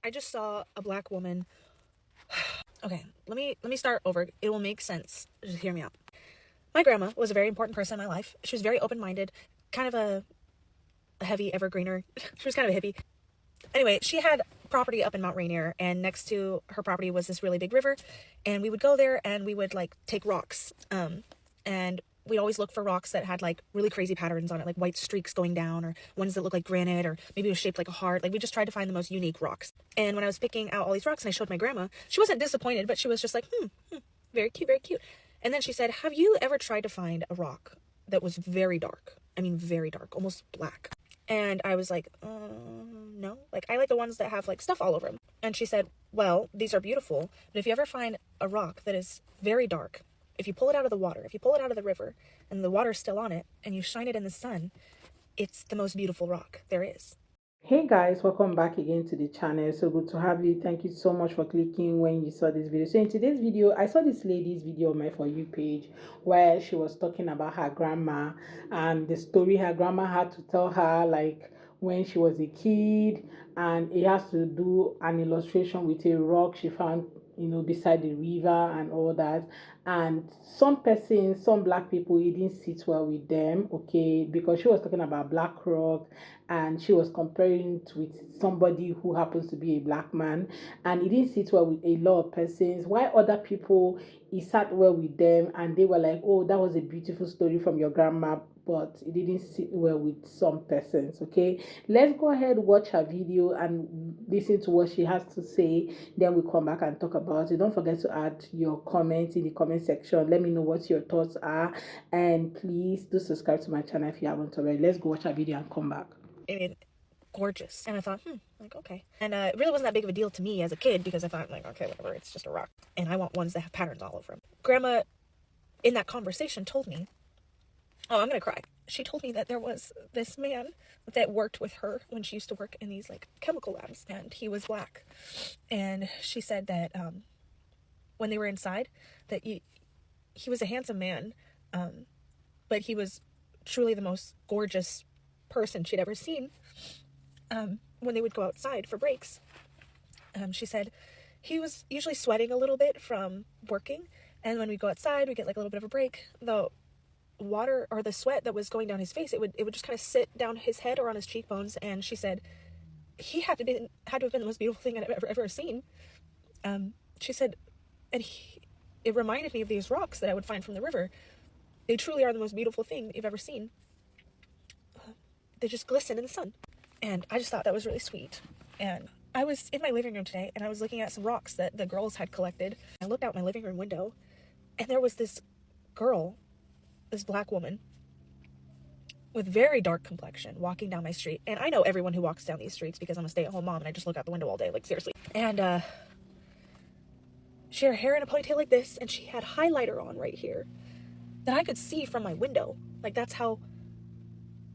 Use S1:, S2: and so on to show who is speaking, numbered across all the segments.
S1: I just saw a black woman. Okay, let me start over. It will make sense. Just hear me out. My grandma was a very important person in my life. She was very open-minded, kind of a heavy evergreener. She was kind of a hippie. Anyway, she had property up in Mount Rainier, and next to her property was this really big river, and we would go there and we would like take rocks. And we always look for rocks that had like really crazy patterns on it, like white streaks going down, or ones that look like granite, or maybe it was shaped like a heart. Like we just tried to find the most unique rocks. And when I was picking out all these rocks and I showed my grandma, she wasn't disappointed, but she was just like, very cute, very cute. And then she said, have you ever tried to find a rock that was very dark? I mean, very dark, almost black. And I was like, no. Like, I like the ones that have like stuff all over them. And she said, well, these are beautiful, but if you ever find a rock that is very dark, if you pull it out of the water, if you pull it out of the river and the water's still on it and you shine it in the sun, it's the most beautiful rock there is.
S2: Hey guys, welcome back again to the channel. So good to have you. Thank you so much for clicking when you saw this video. So in today's video, I saw this lady's video on my For You page where she was talking about her grandma and the story her grandma had to tell her, like when she was a kid, and it has to do an illustration with a rock she found, beside the river and all that. And some black people, it didn't sit well with them, okay, because she was talking about black rock and she was comparing it with somebody who happens to be a black man, and it didn't sit well with a lot of persons. While other people, it sat well with them and they were like, oh, that was a beautiful story from your grandma, but it didn't sit well with some persons. Okay, let's go ahead, watch her video and listen to what she has to say, then we come back and talk about it. Don't forget to add your comments in the comment section. Let me know what your thoughts are, and please do subscribe to my channel if you haven't already. Let's go watch her video and come back.
S1: I mean, gorgeous. And I thought, like, okay. And it really wasn't that big of a deal to me as a kid because I thought, like, okay, whatever, it's just a rock. And I want ones that have patterns all over them. Grandma, in that conversation, told me, oh, I'm gonna cry. She told me that there was this man that worked with her when she used to work in these, like, chemical labs, and he was black. And she said that when they were inside, that he was a handsome man, but he was truly the most gorgeous person she'd ever seen. When they would go outside for breaks, she said he was usually sweating a little bit from working, and when we go outside we get like a little bit of a break. The water or the sweat that was going down his face, it would just kind of sit down his head or on his cheekbones, and she said he had to have been the most beautiful thing I've ever seen. She said, and it reminded me of these rocks that I would find from the river. They truly are the most beautiful thing you've ever seen. They just glisten in the sun. And I just thought that was really sweet. And I was in my living room today and I was looking at some rocks that the girls had collected. I looked out my living room window and there was this girl, this black woman with very dark complexion walking down my street. And I know everyone who walks down these streets because I'm a stay-at-home mom and I just look out the window all day, like seriously. And she had her hair in a ponytail like this, and she had highlighter on right here that I could see from my window. Like that's how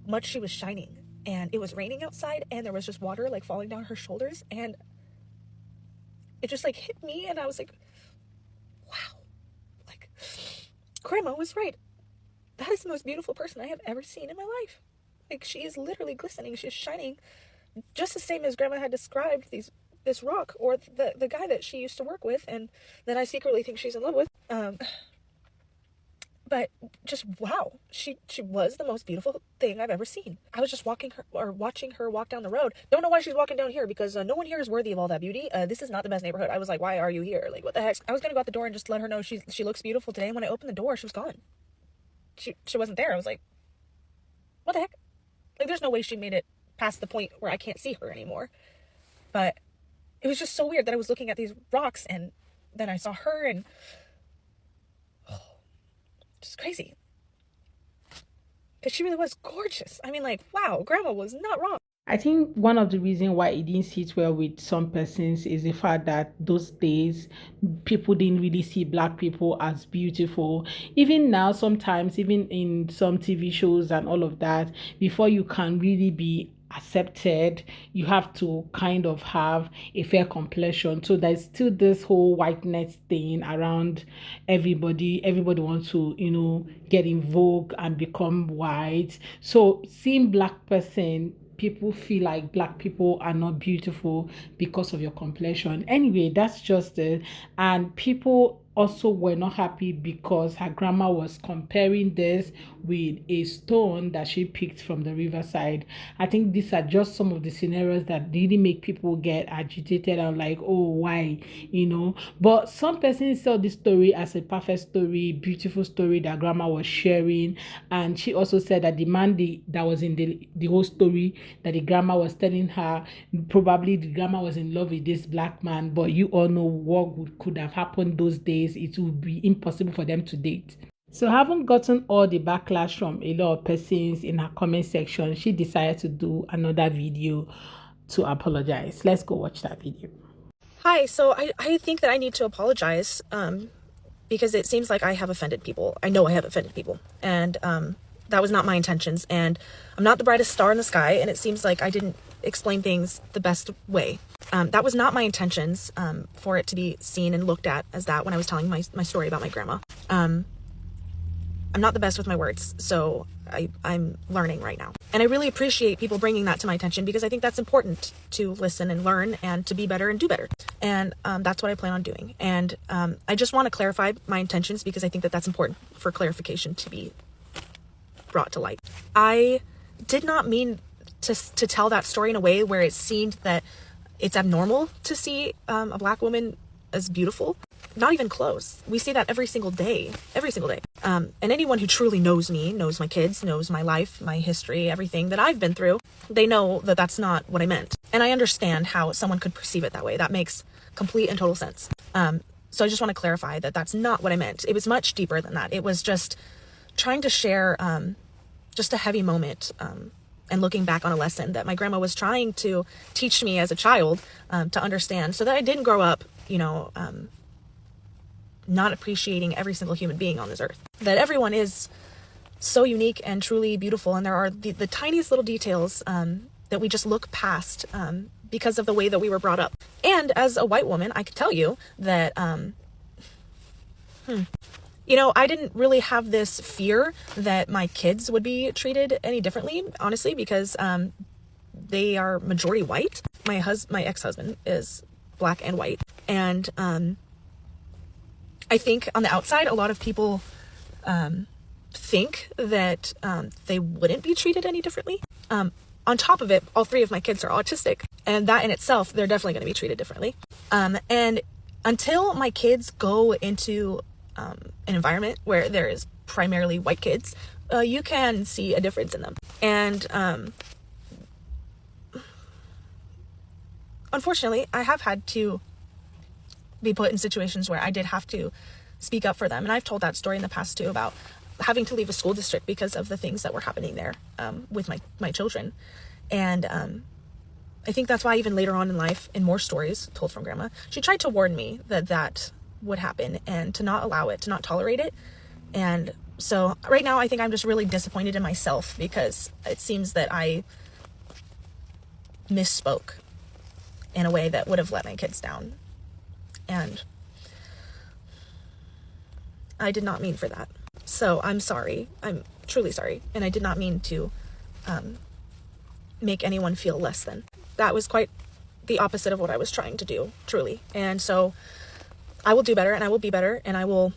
S1: much she was shining. And it was raining outside and there was just water like falling down her shoulders, and it just like hit me, and I was like, wow, like grandma was right. That is the most beautiful person I have ever seen in my life. Like she is literally glistening. She's shining just the same as grandma had described this rock, or the guy that she used to work with and that I secretly think she's in love with. But just wow, she was the most beautiful thing I've ever seen. I was just watching her walk down the road. Don't know why she's walking down here, because no one here is worthy of all that beauty. This is not the best neighborhood. I was like, why are you here? Like, what the heck? I was gonna go out the door and just let her know she looks beautiful today. And when I opened the door, she was gone. She wasn't there. I was like, what the heck? Like, there's no way she made it past the point where I can't see her anymore. But it was just so weird that I was looking at these rocks and then I saw her, and just crazy. Because she really was gorgeous. I mean, like, wow, grandma was not wrong.
S2: I think one of the reasons why it didn't sit well with some persons is the fact that those days people didn't really see black people as beautiful. Even now, sometimes, even in some TV shows and all of that, before you can really be accepted, you have to kind of have a fair complexion. So there's still this whole whiteness thing around everybody wants to, get in vogue and become white. So seeing black person, people feel like black people are not beautiful because of your complexion. Anyway, that's just it. And people also were not happy because her grandma was comparing this with a stone that she picked from the riverside. I think these are just some of the scenarios that really make people get agitated and like, oh, why, But some persons saw this story as a perfect story, beautiful story that grandma was sharing. And she also said that the man that was in the whole story that the grandma was telling her, probably the grandma was in love with this black man, but you all know what could have happened those days. It would be impossible for them to date. So having gotten all the backlash from a lot of persons in her comment section, she decided to do another video to apologize. Let's go watch that video.
S1: Hi, so I think that I need to apologize because it seems like I have offended people. I know I have offended people, and that was not my intentions, and I'm not the brightest star in the sky, and it seems like I didn't explain things the best way. That was not my intentions for it to be seen and looked at as that when I was telling my story about my grandma. I'm not the best with my words, so I'm learning right now. And I really appreciate people bringing that to my attention because I think that's important to listen and learn and to be better and do better. And that's what I plan on doing. And I just want to clarify my intentions because I think that that's important for clarification to be brought to light. I did not mean to tell that story in a way where it seemed that it's abnormal to see a black woman as beautiful. Not even close. We see that every single day. And anyone who truly knows me, knows my kids, knows my life, my history, everything that I've been through, they know that that's not what I meant. And I understand how someone could perceive it that way. That makes complete and total sense. So I just want to clarify that that's not what I meant. It was much deeper than that. It was just trying to share just a heavy moment and looking back on a lesson that my grandma was trying to teach me as a child to understand so that I didn't grow up, not appreciating every single human being on this earth. That everyone is so unique and truly beautiful, and there are the tiniest little details that we just look past because of the way that we were brought up. And as a white woman, I could tell you that, I didn't really have this fear that my kids would be treated any differently, honestly, because they are majority white. My ex-husband is black and white, and I think on the outside, a lot of people think that they wouldn't be treated any differently. On top of it, all three of my kids are autistic, and that in itself, they're definitely going to be treated differently. And until my kids go into an environment where there is primarily white kids, you can see a difference in them. And unfortunately, I have had to be put in situations where I did have to speak up for them. And I've told that story in the past too, about having to leave a school district because of the things that were happening there with my children. And I think that's why even later on in life, in more stories told from grandma, she tried to warn me that would happen and to not allow it, to not tolerate it. And so right now I think I'm just really disappointed in myself because it seems that I misspoke in a way that would have let my kids down. And I did not mean for that. So I'm sorry. I'm truly sorry. And I did not mean to make anyone feel less than. That was quite the opposite of what I was trying to do, truly. And so I will do better, and I will be better, and I will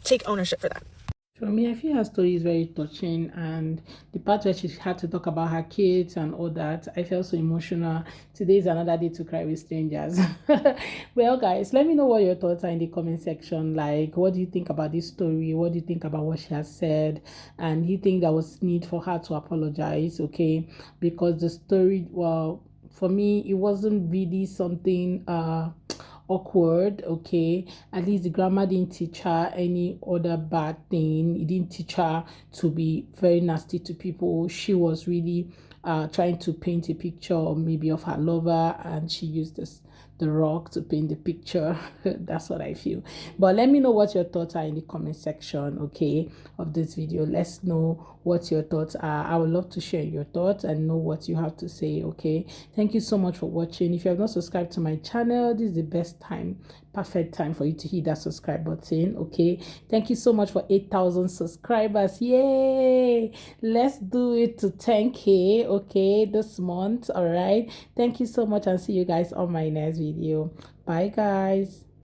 S1: take ownership for that.
S2: For me, I feel her story is very touching, and the part where she had to talk about her kids and all that, I felt so emotional. Today is another day to cry with strangers. Well, guys, let me know what your thoughts are in the comment section. Like, what do you think about this story? What do you think about what she has said? And you think there was need for her to apologize, okay? Because the story, well, for me, it wasn't really something awkward, okay? At least the grandma didn't teach her any other bad thing. It didn't teach her to be very nasty to people. She was really trying to paint a picture or maybe of her lover, and she used the rock to paint the picture. That's what I feel. But let me know what your thoughts are in the comment section, okay, of this video. Let's know what your thoughts are. I would love to share your thoughts and know what you have to say, okay. Thank you so much for watching. If you have not subscribed to my channel, this is the best time, perfect time for you to hit that subscribe button, okay. Thank you so much for 8,000 subscribers. Yay, let's do it to 10K, okay, this month. All right, thank you so much, and see you guys on my next video. Bye guys.